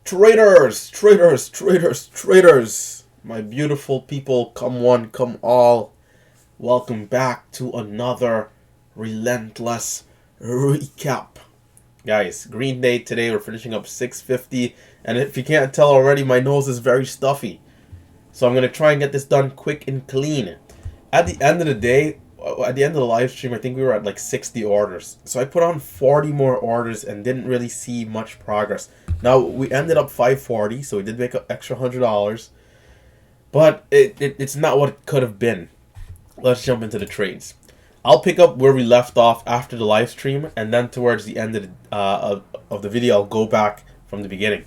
Traders, traders, traders, traders. My beautiful people, come one, come all. Welcome back to another Relentless recap. Guys, green day today. We're finishing up 650. And if you can't tell already, my nose is very stuffy. So I'm going to try and get this done quick and clean. At the end of the day, at the end of the live stream, I think we were at like 60 orders. So I put on 40 more orders and didn't really see much progress. Now, we ended up 540, so we did make an extra $100. But it's not what it could have been. Let's jump into the trades. I'll pick up where we left off after the live stream, and then towards the end of the video, I'll go back from the beginning.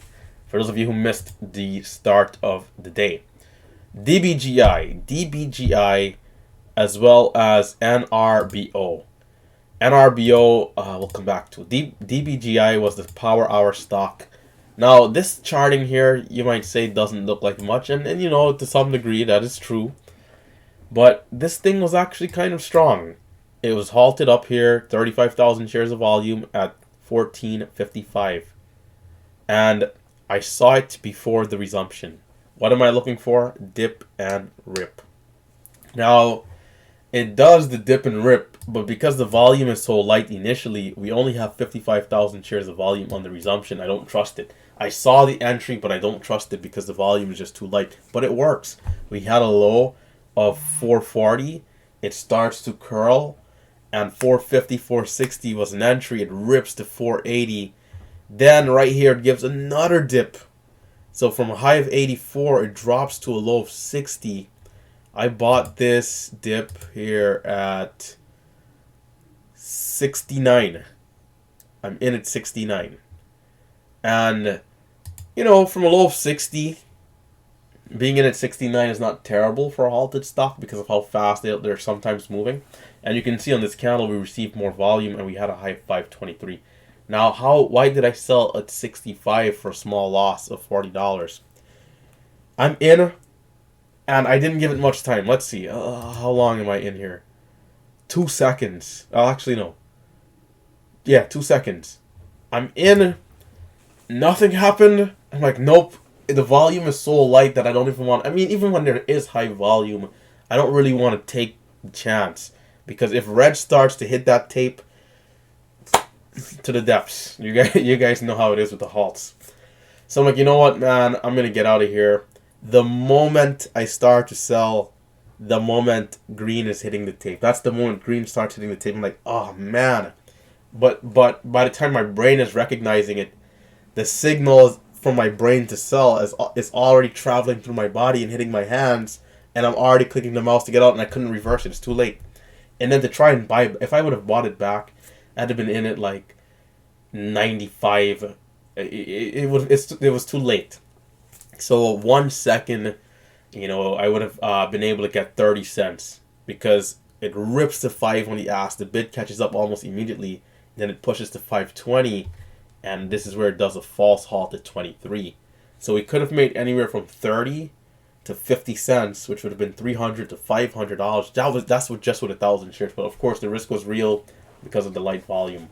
For those of you who missed the start of the day. DBGI, as well as NRBO. NRBO, we'll come back to. DBGI was the power hour stock. Now, this charting here, you might say, doesn't look like much, and you know, to some degree, that is true. But this thing was actually kind of strong. It was halted up here, 35,000 shares of volume at 14.55. And I saw it before the resumption. What am I looking for? Dip and rip. Now, it does the dip and rip, but because the volume is so light initially, we only have 55,000 shares of volume on the resumption. I don't trust it. I saw the entry, but I don't trust it because the volume is just too light. But it works. We had a low of 440. It starts to curl, and 450, 460 was an entry. It rips to 480. Then right here, it gives another dip. So from a high of 84, it drops to a low of 60. I bought this dip here at 69. I'm in at 69. And, you know, from a low of 60, being in at 69 is not terrible for a halted stock because of how fast they're sometimes moving. And you can see on this candle we received more volume and we had a high of 523. Now, why did I sell at 65 for a small loss of $40? I'm in, and I didn't give it much time. Let's see. How long am I in here? 2 seconds. Oh, actually, no. Yeah, 2 seconds. I'm in. Nothing happened. I'm like, nope. The volume is so light that I don't even want... I mean, even when there is high volume, I don't really want to take the chance. Because if red starts to hit that tape, to the depths. You guys know how it is with the halts. So I'm like, you know what, man? I'm going to get out of here. The moment I start to sell, the moment green is hitting the tape. That's the moment green starts hitting the tape. I'm like, oh, man. But by the time my brain is recognizing it, the signal from my brain to sell is already traveling through my body and hitting my hands. And I'm already clicking the mouse to get out, and I couldn't reverse it. It's too late. And then to try and buy... If I would have bought it back, I'd have been in it like 95. It was too late. So 1 second, you know, I would have been able to get 30 cents because it rips to 5 on the ass. The bid catches up almost immediately. Then it pushes to 520, and this is where it does a false halt at 23. So we could have made anywhere from 30 to 50 cents, which would have been $300 to $500. That's just with 1,000 shares. But of course, the risk was real because of the light volume.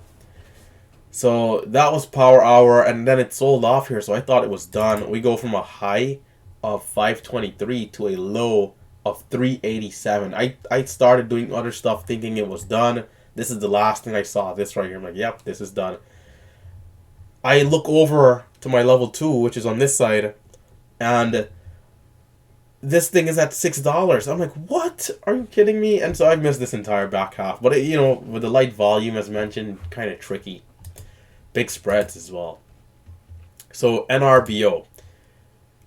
So that was power hour, and then it sold off here, so I thought it was done. We go from a high of 523 to a low of 387. I started doing other stuff thinking it was done. This is the last thing I saw. This right here. I'm like, yep, this is done. I look over to my level 2, which is on this side, and this thing is at $6. I'm like, what? Are you kidding me? And so I missed this entire back half. But, you know, with the light volume, as mentioned, kind of tricky. Big spreads as well. So, NRBO.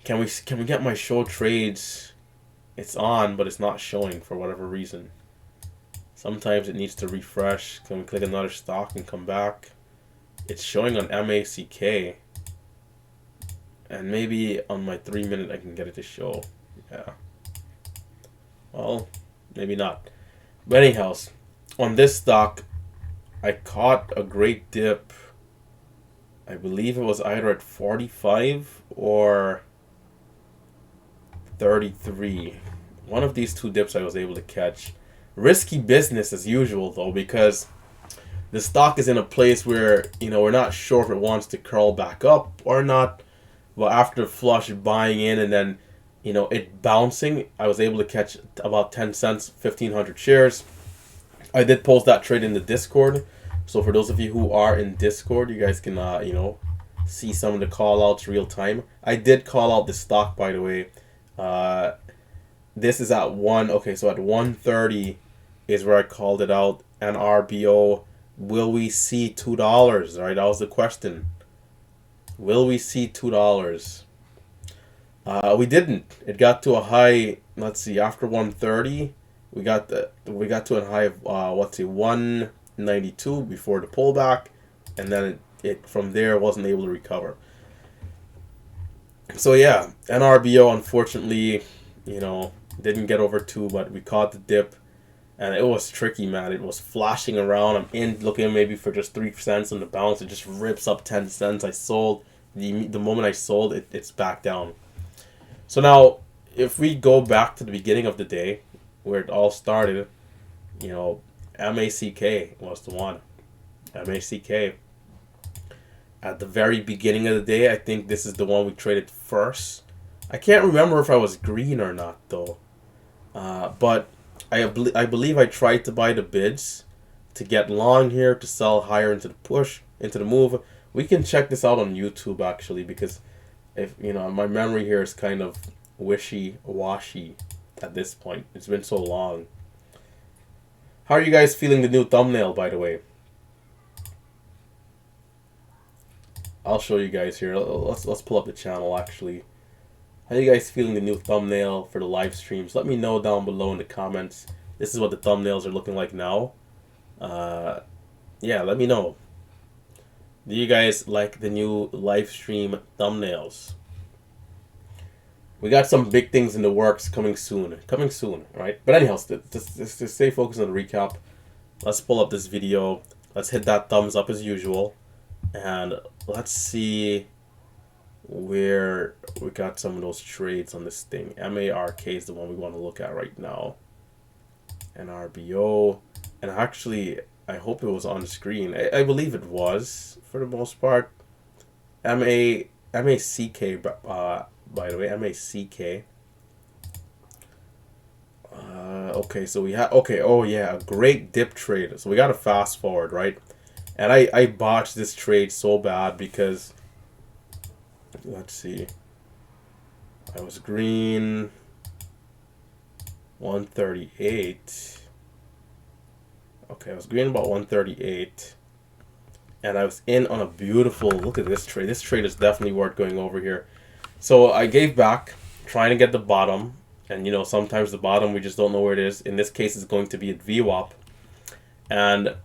Can we get my show trades? It's on, but it's not showing for whatever reason. Sometimes it needs to refresh. Can we click another stock and come back? It's showing on MACK. And maybe on my 3-minute I can get it to show. Yeah. Well, maybe not. But anyhow, on this stock, I caught a great dip. I believe it was either at 45 or 33. One of these two dips I was able to catch. Risky business as usual, though, because the stock is in a place where, you know, we're not sure if it wants to curl back up or not. But after flush buying in and then, it bouncing, I was able to catch about 10 cents, 1,500 shares. I did post that trade in the Discord. So for those of you who are in Discord, you guys can, see some of the call outs real time. I did call out the stock, by the way. This is at 1. Okay, so at 1:30 is where I called it out. NRBO. Will we see $2? Right, that was the question. Will we see $2? We didn't. It got to a high. Let's see. After 1:30, we got to a high of 192 before the pullback, and then it from there wasn't able to recover. So yeah, NRBO unfortunately, didn't get over 2, but we caught the dip, and it was tricky, man. It was flashing around. I'm in looking maybe for just 3 cents on the bounce. It just rips up 10 cents. I sold. The moment I sold, it's back down. So now, if we go back to the beginning of the day, where it all started, MACK was the one. MACK. At the very beginning of the day, I think this is the one we traded first. I can't remember if I was green or not, though. But I believe I tried to buy the bids to get long here, to sell higher into the push, into the move. We can check this out on YouTube, actually, because if my memory here is kind of wishy-washy at this point. It's been so long. How are you guys feeling the new thumbnail, by the way? I'll show you guys here. Let's pull up the channel, actually. How are you guys feeling the new thumbnail for the live streams? Let me know down below in the comments. This is what the thumbnails are looking like now. Yeah, let me know. Do you guys like the new live stream thumbnails? We got some big things in the works coming soon. Right? But anyhow, just stay focused on the recap. Let's pull up this video. Let's hit that thumbs up as usual. And let's see where we got some of those trades on this thing. MARK is the one we want to look at right now. NRBO. And actually, I hope it was on screen. I believe it was, for the most part. MACK, by the way, MACK. Okay, so we have, oh yeah, a great dip trade. So we got to fast forward, right? And I botched this trade so bad because, let's see, I was green 138. Okay, I was green about 138. And I was in on a beautiful, look at this trade. This trade is definitely worth going over here. So I gave back, trying to get the bottom. And sometimes the bottom, we just don't know where it is. In this case, it's going to be at VWAP. And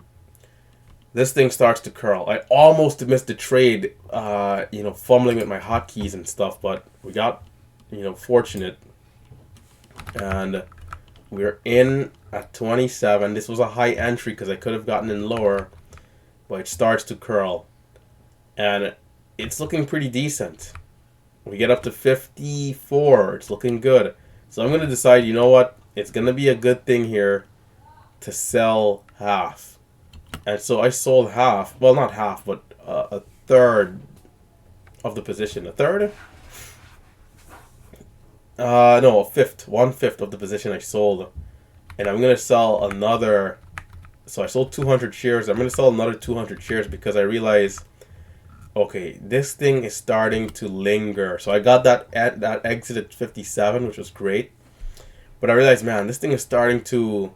this thing starts to curl. I almost missed the trade, fumbling with my hotkeys and stuff, but we got, fortunate. And we're in at 27. This was a high entry because I could have gotten in lower, but it starts to curl. And it's looking pretty decent. We get up to 54. It's looking good. So I'm going to decide, you know what? It's going to be a good thing here to sell half. And so I sold half. Well, not half, but a third of the position. A third? No, a fifth. 1/5 of the position I sold. And I'm going to sell another. So I sold 200 shares. I'm going to sell another 200 shares because I realized, okay, this thing is starting to linger. So I got that exit at 57, which was great. But I realized, man, this thing is starting to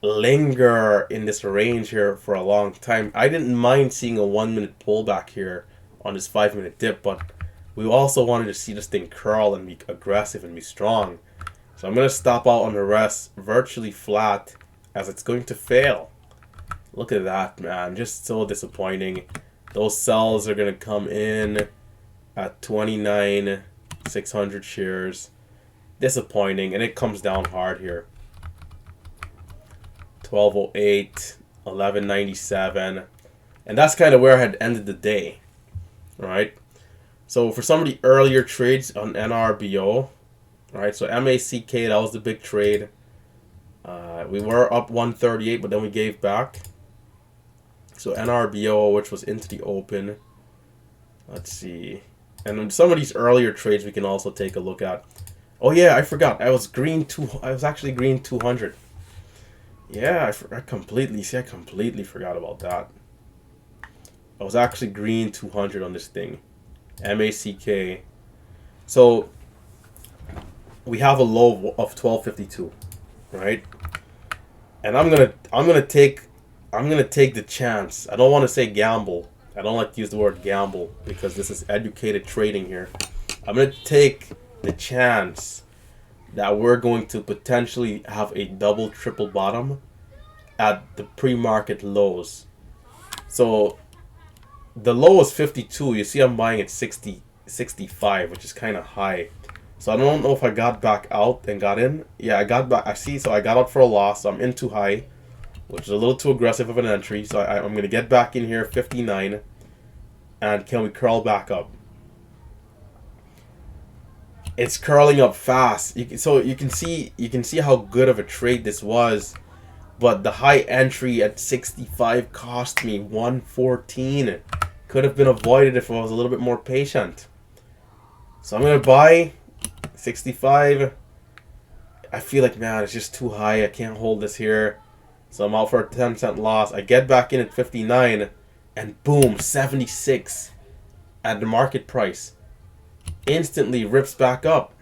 linger in this range here for a long time. I didn't mind seeing a 1-minute pullback here on this 5-minute dip, but we also wanted to see this thing curl and be aggressive and be strong. So I'm going to stop out on the rest virtually flat as it's going to fail. Look at that, man. Just so disappointing. Those sells are going to come in at 29,600 shares. Disappointing, and it comes down hard here. 1208, 1197, and that's kind of where I had ended the day. All right. So for some of the earlier trades on NRBO, all right. So MACK, that was the big trade. We were up 138, but then we gave back. So NRBO, which was into the open. Let's see. And in some of these earlier trades we can also take a look at. Oh yeah, I forgot. I was actually green 200. Yeah, I completely forgot about that. I was actually green 200 on this thing. MACK. So we have a low of 1252, right? And I'm gonna take the chance. I don't want to say gamble. I don't like to use the word gamble because this is educated trading here. I'm gonna take the chance that we're going to potentially have a double triple bottom at the pre-market lows. So the low is 52. You see I'm buying at 65, which is kind of high. So I don't know if I got back out and got in. Yeah, I got back. I see. So I got out for a loss. So I'm in too high, which is a little too aggressive of an entry. So I'm going to get back in here, 59. And can we curl back up? It's curling up fast. So you can see how good of a trade this was. But the high entry at 65 cost me 114. Could have been avoided if I was a little bit more patient. So I'm going to buy 65. I feel like, man, it's just too high. I can't hold this here. So I'm out for a 10-cent loss. I get back in at 59. And boom, 76 at the market price. Instantly rips back up.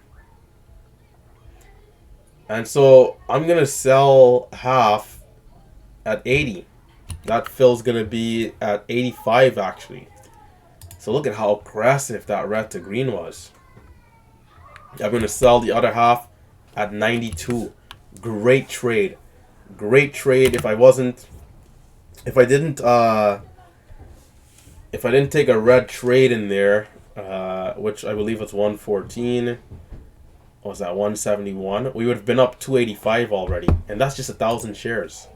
And so I'm going to sell half at 80. That fill's going to be at 85 actually. So look at how aggressive that red to green was. I'm going to sell the other half at 92. Great trade. Great trade. If I didn't take a red trade in there, which I believe was 114. What was that, 171? We would have been up 285 already. And that's just 1,000 shares.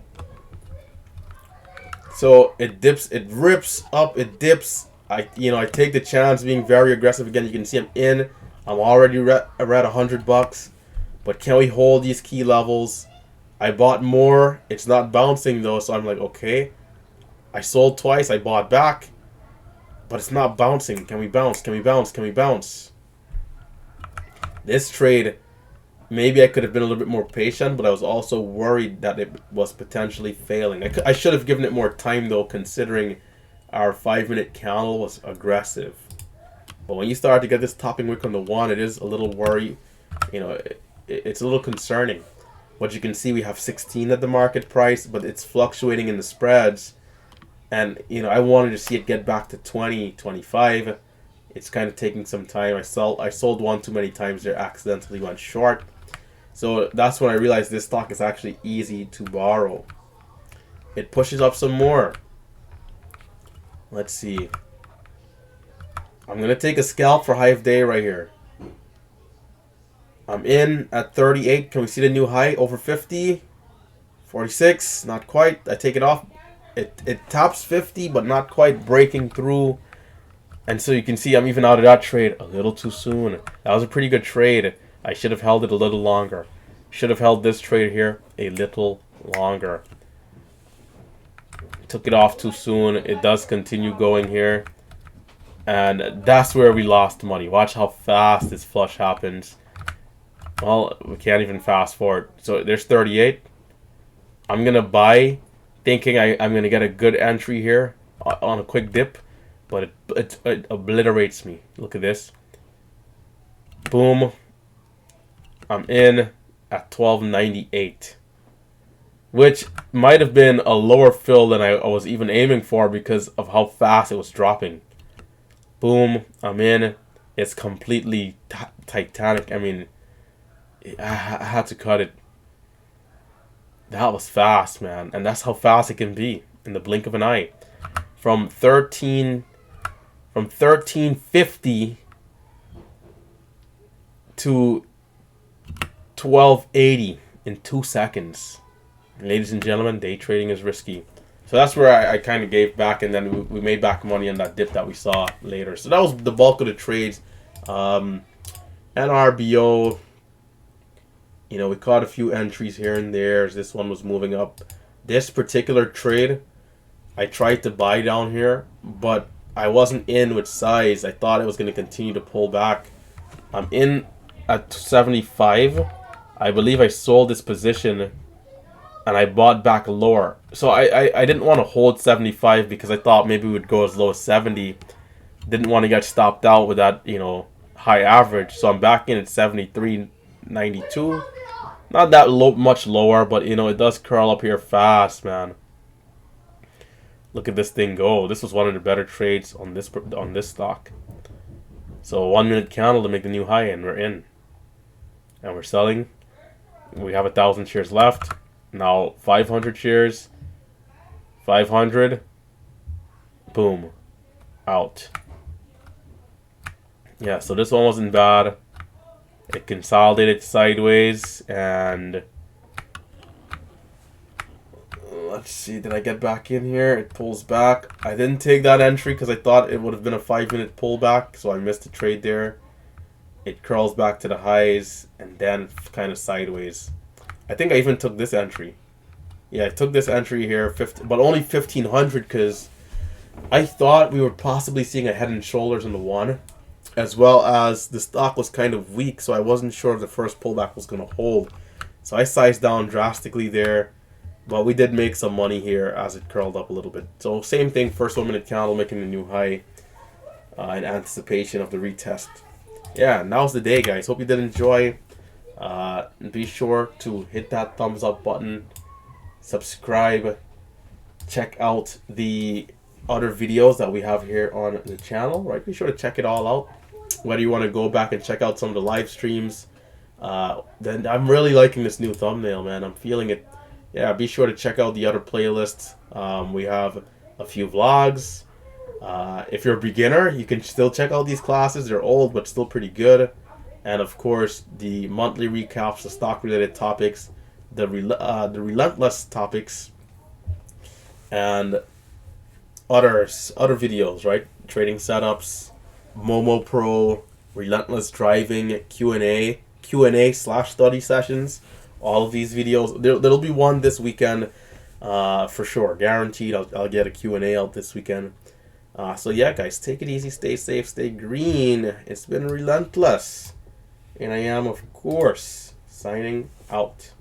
So it dips, it rips up, it dips. I take the chance being very aggressive again. You can see I'm in. I'm already at $100. But can we hold these key levels? I bought more. It's not bouncing though, so I'm like, okay. I sold twice. I bought back. But it's not bouncing. Can we bounce? Can we bounce? Can we bounce? This trade, maybe I could have been a little bit more patient, but I was also worried that it was potentially failing. I should have given it more time though, considering our 5-minute candle was aggressive. But when you start to get this topping wick on the 1, it is a little worry. It's a little concerning. But you can see we have 16 at the market price, but it's fluctuating in the spreads. And, I wanted to see it get back to 20, 25. It's kind of taking some time. I sold one too many times there, accidentally went short. So that's when I realized this stock is actually easy to borrow. It pushes up some more. Let's see. I'm going to take a scalp for high of day right here. I'm in at 38. Can we see the new high? Over 50. 46. Not quite. I take it off. It tops 50, but not quite breaking through. And so you can see I'm even out of that trade a little too soon. That was a pretty good trade. I should have held it a little longer. Should have held this trade here a little longer. Took it off too soon. It does continue going here. And that's where we lost money. Watch how fast this flush happens. Well, we can't even fast forward. So there's 38. I'm going to buy, thinking I'm going to get a good entry here on a quick dip. But it obliterates me. Look at this. Boom. I'm in at 12.98. Which might have been a lower fill than I was even aiming for because of how fast it was dropping. Boom. I'm in. It's completely titanic. I mean, I had to cut it. That was fast, man. And that's how fast it can be in the blink of an eye. From 1350 to 1280 in 2 seconds. Ladies and gentlemen, day trading is risky. So that's where I kind of gave back, and then we made back money on that dip that we saw later. So that was the bulk of the trades. NRBO, we caught a few entries here and there as this one was moving up. This particular trade, I tried to buy down here, but I wasn't in with size. I thought it was going to continue to pull back. I'm in at 75. I believe I sold this position and I bought back lower. So I didn't want to hold 75 because I thought maybe we would go as low as 70. Didn't want to get stopped out with that, you know, high average. So I'm back in at 73.92. Not that much lower, but you know, it does curl up here fast, man. Look at this thing go. This was one of the better trades on this stock. So 1 minute candle to make the new high, and we're in. And we're selling. We have 1,000 shares left. Now 500 shares. 500. Boom. Out. Yeah, so this one wasn't bad. It consolidated sideways, and let's see, did I get back in here? It pulls back. I didn't take that entry because I thought it would have been a 5-minute pullback, so I missed the trade there. It curls back to the highs, and then kind of sideways. I think I even took this entry. Yeah, I took this entry here, but only 1,500 because I thought we were possibly seeing a head and shoulders on the one, as well as the stock was kind of weak, so I wasn't sure if the first pullback was going to hold. So I sized down drastically there, but we did make some money here as it curled up a little bit. So same thing, first 1 minute candle making a new high in anticipation of the retest. Yeah, now's the day, guys. Hope you did enjoy. Be sure to hit that thumbs up button, subscribe, check out the other videos that we have here on the channel, right? Be sure to check it all out. Whether you want to go back and check out some of the live streams, then I'm really liking this new thumbnail, man. I'm feeling it. Yeah, be sure to check out the other playlists. We have a few vlogs. If you're a beginner, you can still check out these classes. They're old, but still pretty good. And of course, the monthly recaps, the stock-related topics, the Relentless topics, and other videos, right? Trading setups, Momo Pro, Relentless driving, Q&A/study sessions. All of these videos. There'll be one this weekend, for sure, guaranteed. I'll get a Q&A out this weekend. So yeah, guys, take it easy, stay safe, stay green. It's been Relentless, and I am, of course, signing out.